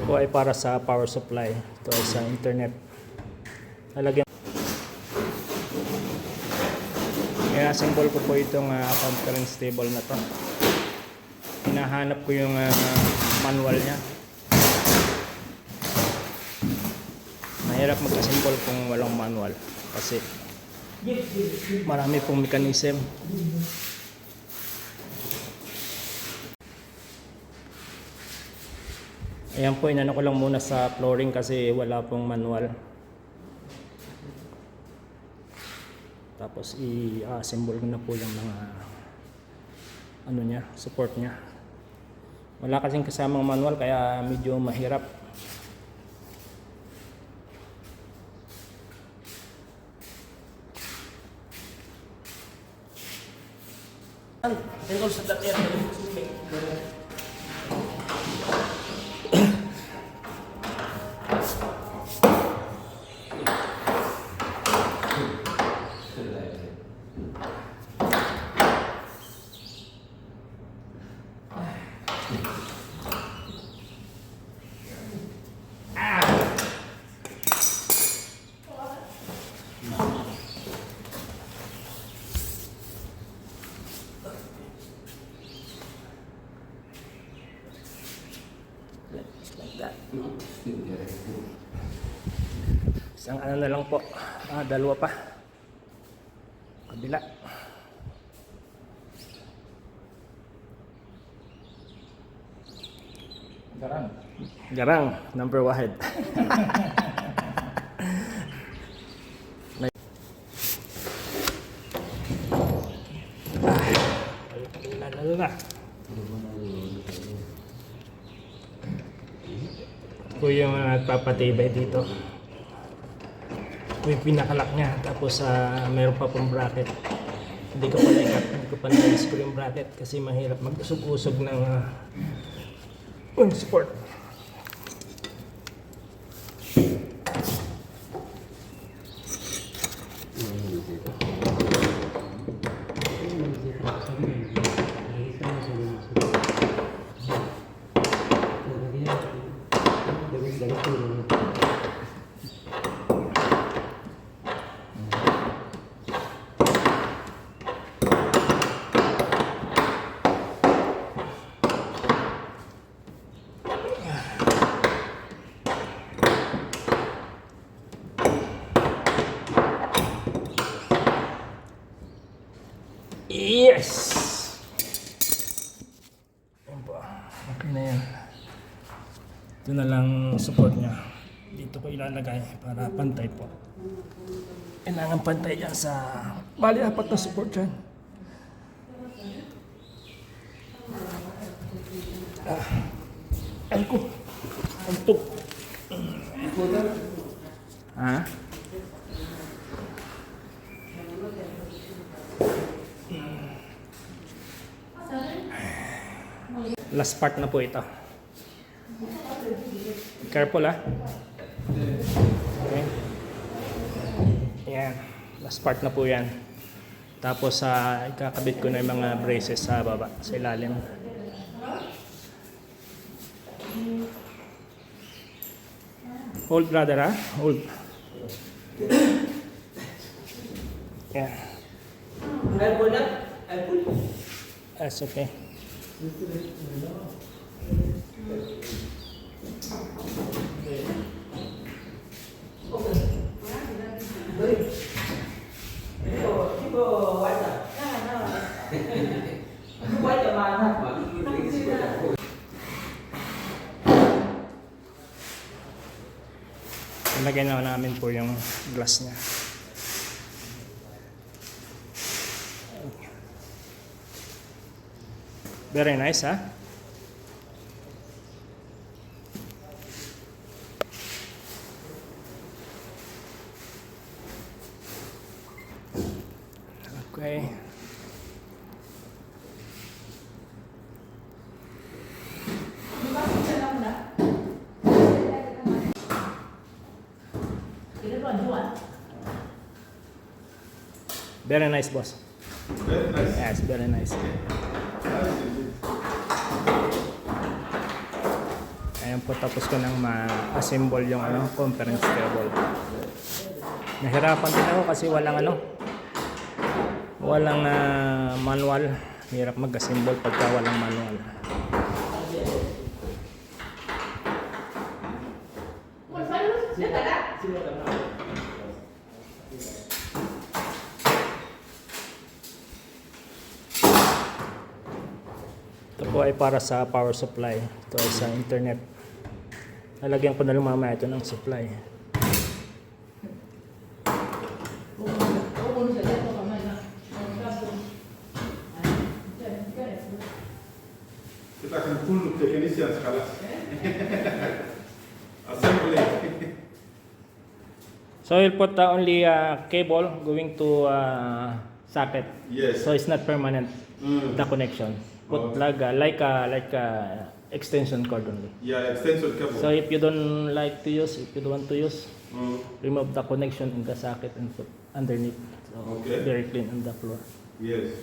po ay para sa power supply. Ito ay sa internet. Lalagyan. I-assemble ko po itong conference table na to. Hinahanap ko yung manual niya. Mahirap mag-assemble kung walang manual kasi marami pong mechanism. Ayan po, inano ko lang muna sa flooring kasi wala pong manual. Tapos i-assemble ko na po yung mga ano niya, support niya. Wala kasing kasamang manual kaya medyo mahirap. Tengok sedap dia. Isang ano na lang po, dalawa pa kabila. Garang number 1. Lalo na ito yung nagpapatibay dito. Ito yung pinakalak niya. Tapos mayroon pa pong bracket. Hindi ko pa na-screw yung bracket kasi mahirap mag-usog-usog ng support. Yes! Ayan po. Okay na yan. Ito na lang support niya. Dito ko ilalagay para pantay po. Kailangan pantay yan sa... Bali, 4 na support yan. Ay ko. Antok. Ha? Last part na po ito. Careful Okay. Ayan. Last part na po yan. Tapos ikakabit ko na yung mga braces sa baba, sa ilalim. Hold brother Hold. Yeah. That's okay. Ilagay na namin po yung glass niya. Very nice, Okay. Very nice, boss. Very nice. Yes, very nice. Ayan po, tapos ko nang ma-assemble yung conference cable. Nahirapan din ako kasi walang manual. Hirap mag-assemble pagka walang manual. Ito po ay para sa power supply. Ito ay sa internet. Lalagyan ko na lang mamaya ito ng supply. Kita akan full technician sekarang. Assembly. So we'll put only cable going to socket. Yes. So it's not permanent, the connection. Put like a extension cord only. Yeah, extension cable. So if you don't want to use, remove the connection in the socket and put underneath. So Okay. very clean on the floor. Yes.